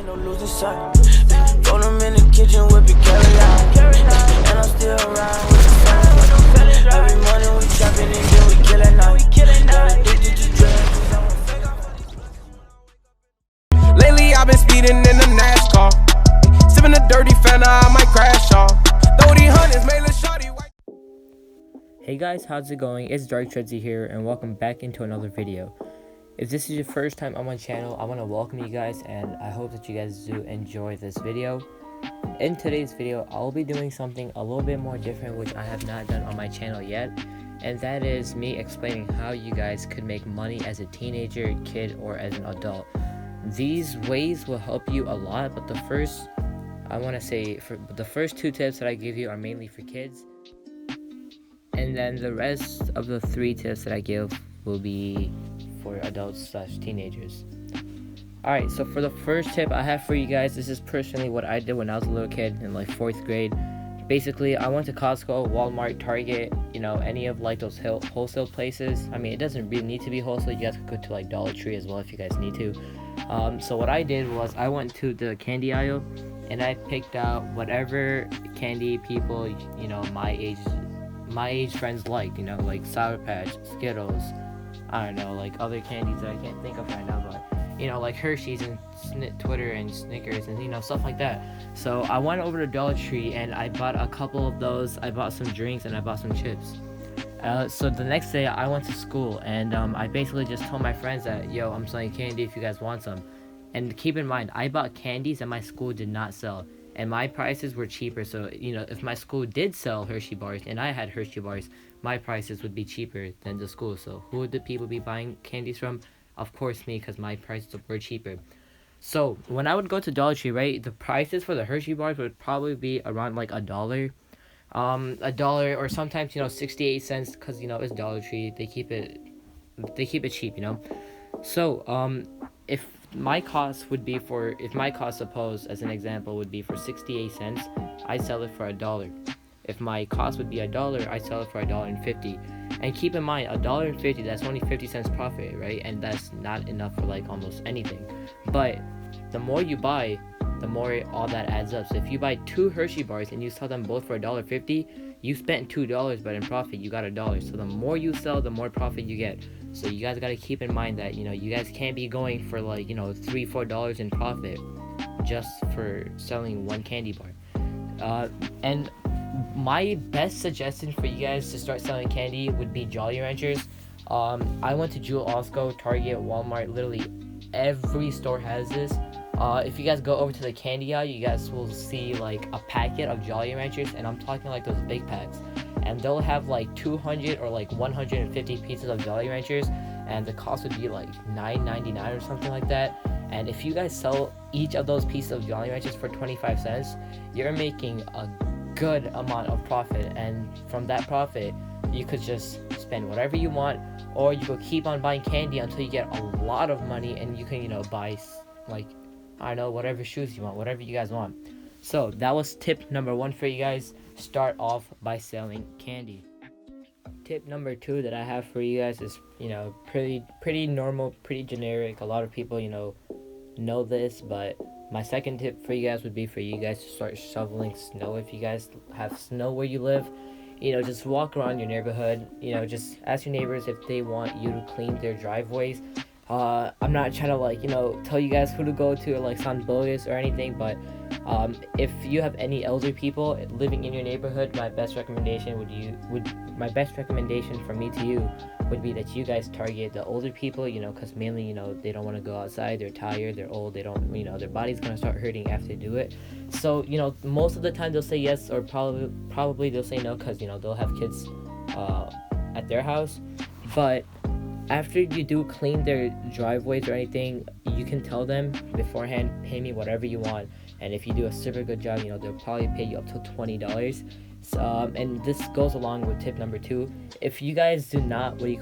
no losing sight. Throw them in the kitchen, whip it, carry out. And I'm still around with the fellas. Every morning we trapping and then we kill at night. Got addicted to drugs. Lately I've been speeding in the NASCAR. Sipping a dirty Fanta, I might crash off. 30 made a shawty white. Hey guys, how's it going? It's Dark Treadsy here, and welcome back into another video. If this is your first time on my channel, I want to welcome you guys, and I hope that you guys do enjoy this video. In today's video, I'll be doing something a little bit more different, which I have not done on my channel yet, and that is me explaining how you guys could make money as a teenager, kid, or as an adult. These ways will help you a lot, but the first two tips that I give you are mainly for kids, and then the rest of the 3 tips that I give will be for adults / teenagers. Alright, so for the first tip I have for you guys, this is personally what I did when I was a little kid in like 4th grade. Basically, I went to Costco, Walmart, Target, any of like those wholesale places. I mean, it doesn't really need to be wholesale. You guys could go to like Dollar Tree as well if you guys need to. So what I did was I went to the candy aisle and I picked out whatever candy people, my age friends liked, like Sour Patch, Skittles, I don't know, like other candies that I can't think of right now, but like Hershey's and Twitter and Snickers and stuff like that. So I went over to Dollar Tree and I bought a couple of those. I bought some drinks and I bought some chips. So the next day I went to school and I basically just told my friends that, yo, I'm selling candy if you guys want some. And keep in mind, I bought candies that my school did not sell, and my prices were cheaper. So if my school did sell Hershey bars and I had Hershey bars, my prices would be cheaper than the school. So who would the people be buying candies from? Of course me, because my prices were cheaper. So when I would go to Dollar Tree, right, the prices for the Hershey bars would probably be around like $1, or sometimes 68 cents, because it's Dollar Tree. They keep it cheap, So if my cost, suppose as an example, would be for 68 cents, I sell it for $1. If my cost would be $1, I sell it for $1.50. And keep in mind, $1.50, that's only 50 cents profit, right? And that's not enough for like almost anything. But the more you buy, the more all that adds up. So if you buy 2 Hershey bars and you sell them both for $1.50, you spent $2, but in profit you got $1. So the more you sell, the more profit you get. So you guys got to keep in mind that you guys can't be going for like $3-4 in profit just for selling one candy bar. And my best suggestion for you guys to start selling candy would be Jolly Ranchers. I went to Jewel Osco, Target, Walmart, literally every store has this. If you guys go over to the candy aisle, you guys will see like a packet of Jolly Ranchers, and I'm talking like those big packs, and they'll have like 200 or like 150 pieces of Jolly Ranchers, and the cost would be like $9.99 or something like that. And if you guys sell each of those pieces of Jolly Ranchers for 25 cents, you're making a good amount of profit, and from that profit you could just spend whatever you want, or you could keep on buying candy until you get a lot of money and you can buy like, I don't know, whatever shoes you want, whatever you guys want. So that was tip number 1 for you guys. Start off by selling candy. Tip number 2 that I have for you guys is pretty normal, pretty generic. A lot of people know this, but my second tip for you guys would be for you guys to start shoveling snow. If you guys have snow where you live, just walk around your neighborhood, just ask your neighbors if they want you to clean their driveways. I'm not trying to tell you guys who to go to or like sound bogus or anything, but if you have any elder people living in your neighborhood, my best recommendation from me to you would be that you guys target the older people, because mainly, they don't want to go outside, they're tired, they're old, they don't, their body's going to start hurting after they do it. So, most of the time they'll say yes, or probably they'll say no, because, they'll have kids at their house. But after you do clean their driveways or anything, you can tell them beforehand, pay me whatever you want. And if you do a super good job, they'll probably pay you up to $20. And this goes along with tip number 2. If you guys do not, do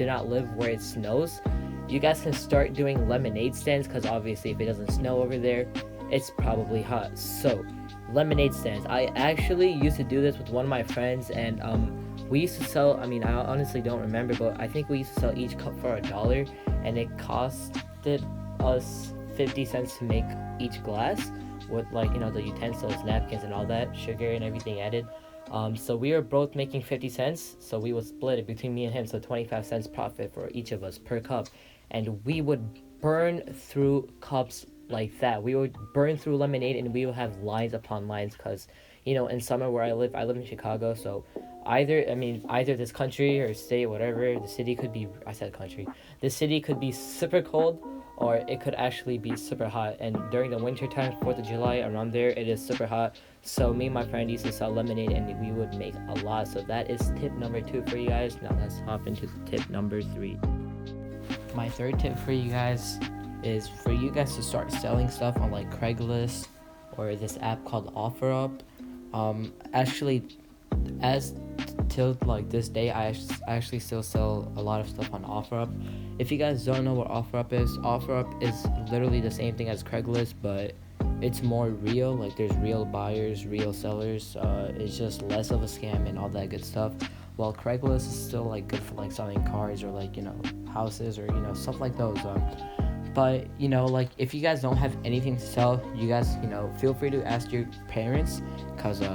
not live where it snows, you guys can start doing lemonade stands, because obviously if it doesn't snow over there, it's probably hot. So lemonade stands, I actually used to do this with one of my friends, and we used to sell, I honestly don't remember, but I think we used to sell each cup for $1, and it costed us 50 cents to make each glass with like, you know, the utensils, napkins and all that, sugar and everything added. So we were both making 50 cents, so we would split it between me and him, so 25 cents profit for each of us per cup. And we would burn through cups like that. We would burn through lemonade, and we would have lines upon lines, because, you know, in summer where I live in Chicago, so either this country or state, whatever, the city could be, I said country, the city could be super cold, or it could actually be super hot. And during the winter time, 4th of July, around there, it is super hot. So me and my friend used to sell lemonade, and we would make a lot. So that is tip number 2 for you guys. Now let's hop into tip number 3. My third tip for you guys is for you guys to start selling stuff on like Craigslist or this app called OfferUp. Actually, as till like this day, I actually still sell a lot of stuff on OfferUp. If you guys don't know what OfferUp is literally the same thing as Craigslist, but it's more real. Like, there's real buyers, real sellers. It's just less of a scam and all that good stuff. While Craigslist is still like good for like selling cars or like, you know, houses or, you know, stuff like those. But, you know, like, if you guys don't have anything to sell, you guys, you know, feel free to ask your parents, because you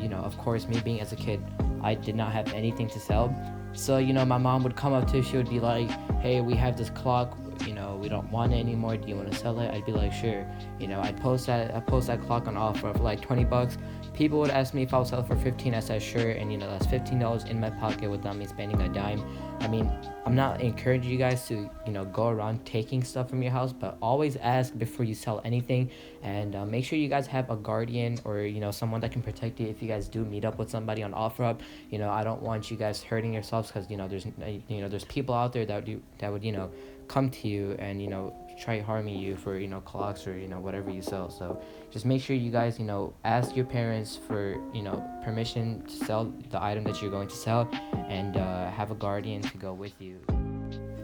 know, of course, me being as a kid, I did not have anything to sell. So, you know, my mom would come up to, she would be like, hey, we have this clock, you know, we don't want it anymore, do you want to sell it? I'd be like, sure. You know, I'd post that clock on offer for like $20. People would ask me if I'll sell it for 15. I said sure, and you know, that's $15 in my pocket without me spending a dime. I mean, I'm not encouraging you guys to, you know, go around taking stuff from your house, but always ask before you sell anything, and make sure you guys have a guardian or, you know, someone that can protect you if you guys do meet up with somebody on OfferUp. You know, I don't want you guys hurting yourselves, because, you know, there's people out there that would, you know, come to you and, you know, try harming you for, you know, clocks or, you know, whatever you sell. So just make sure you guys, you know, ask your parents for, you know, permission to sell the item that you're going to sell, and have a guardian to go with you.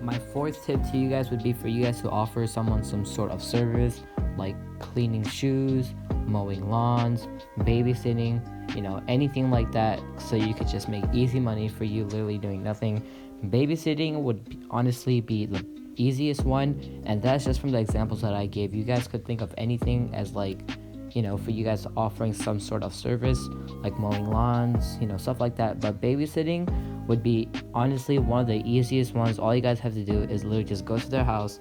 My fourth tip to you guys would be for you guys to offer someone some sort of service, like cleaning shoes, mowing lawns, babysitting, you know, anything like that, so you could just make easy money for you literally doing nothing. Babysitting would honestly be the easiest one, and that's just from the examples that I gave. You guys could think of anything as, like, you know, for you guys offering some sort of service, like mowing lawns, you know, stuff like that. But babysitting would be honestly one of the easiest ones. All you guys have to do is literally just go to their house,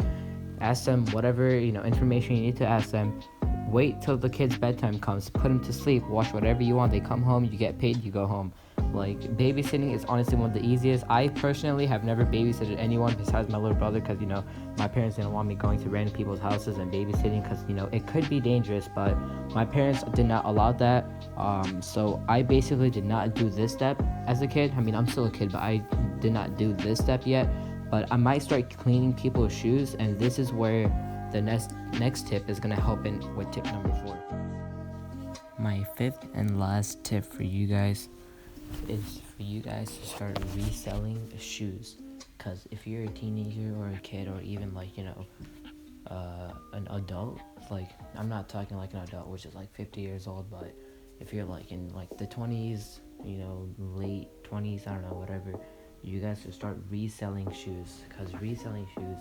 ask them whatever, you know, information you need to ask them, wait till the kid's bedtime comes, put them to sleep, watch whatever you want, they come home, you get paid, you go home. Like, babysitting is honestly one of the easiest. I personally have never babysitted anyone besides my little brother, because, you know, my parents didn't want me going to random people's houses and babysitting, because, you know, it could be dangerous, but my parents did not allow that. So I basically did not do this step as a kid. I mean, I'm still a kid, but I did not do this step yet. But I might start cleaning people's shoes, and this is where the next tip is going to help in with tip number 4. My fifth and last tip for you guys is for you guys to start reselling shoes. Because if you're a teenager or a kid, or even like, you know, an adult, like, I'm not talking like an adult which is like 50 years old, but if you're like in like the 20s, you know, late 20s, I don't know, whatever, you guys should start reselling shoes, because reselling shoes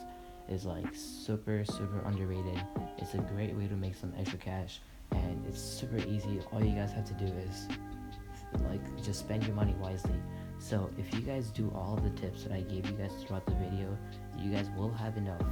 is like super underrated. It's a great way to make some extra cash, and it's super easy. All you guys have to do is like just spend your money wisely. So if you guys do all the tips that I gave you guys throughout the video, you guys will have enough.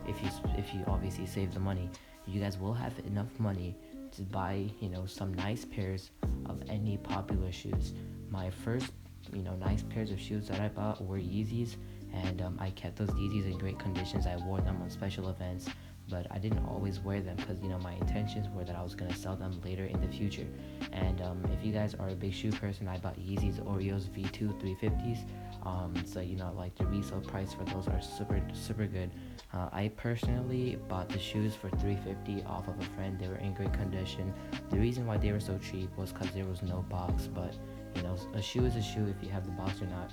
If you obviously save the money, you guys will have enough money to buy, you know, some nice pairs of any popular shoes. My first, you know, nice pairs of shoes that I bought were Yeezys, and I kept those Yeezys in great conditions. I wore them on special events, but I didn't always wear them, because, you know, my intentions were that I was going to sell them later in the future. And if you guys are a big shoe person, I bought Yeezys Oreos V2 350s. So, you know, like, the resale price for those are super good. I personally bought the shoes for $350 off of a friend. They were in great condition. The reason why they were so cheap was because there was no box, but, you know, a shoe is a shoe if you have the box or not.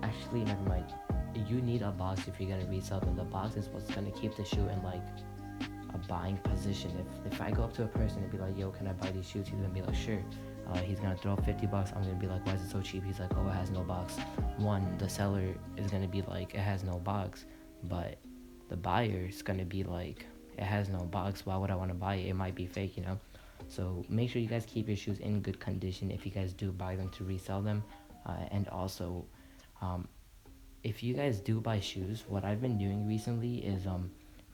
Actually, never mind. You need a box if you're gonna resell them. The box is what's gonna keep the shoe in like a buying position. If I go up to a person and be like, yo, can I buy these shoes? He's gonna be like, sure. He's gonna throw $50. I'm gonna be like, why is it so cheap? He's like, oh, it has no box. One, the seller is gonna be like, it has no box, but the buyer is gonna be like, it has no box. Why would I want to buy it? It might be fake, you know. So make sure you guys keep your shoes in good condition if you guys do buy them to resell them. And also, if you guys do buy shoes, what I've been doing recently is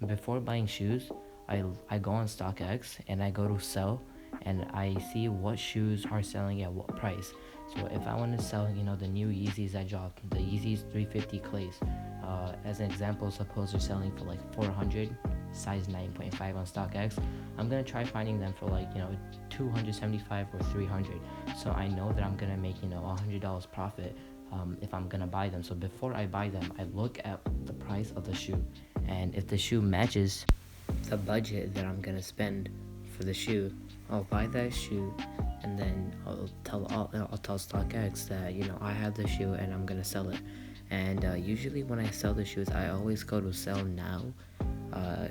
before buying shoes, I go on StockX and I go to sell, and I see what shoes are selling at what price. So if I want to sell, you know, the new Yeezys that dropped, the Yeezys 350 Clays, as an example, suppose they're selling for like 400, size 9.5 on StockX, I'm gonna try finding them for like, you know, 275 or 300. So I know that I'm gonna make, you know, $100 profit if I'm gonna buy them. So before I buy them, I look at the price of the shoe, and if the shoe matches the budget that I'm gonna spend for the shoe, I'll buy that shoe, and then I'll tell StockX that, you know, I have the shoe and I'm gonna sell it. And usually when I sell the shoes, I always go to sell now,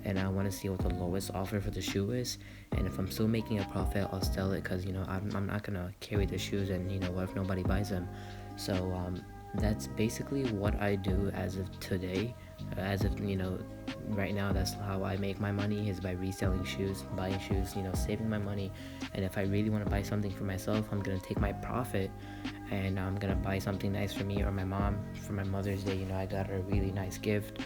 and I want to see what the lowest offer for the shoe is. And if I'm still making a profit, I'll sell it, because, you know, I'm not gonna carry the shoes, and, you know, what if nobody buys them? So that's basically what I do as of today. As of, you know, right now, that's how I make my money, is by reselling shoes, buying shoes, you know, saving my money. And if I really want to buy something for myself, I'm gonna take my profit and I'm gonna buy something nice for me or my mom. For my Mother's Day, you know, I got her a really nice gift.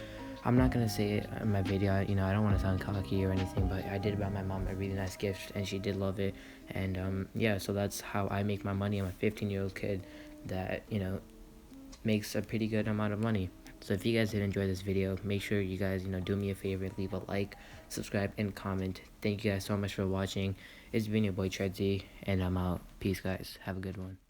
I'm not gonna say it in my video, you know, I don't want to sound cocky or anything, but I did buy my mom a really nice gift and she did love it. And yeah, so that's how I make my money. I'm a 15-year-old kid that, you know, makes a pretty good amount of money. So if you guys did enjoy this video, make sure you guys, you know, do me a favor, leave a like, subscribe, and comment. Thank you guys so much for watching. It's been your boy Tredsy, and I'm out. Peace, guys. Have a good one.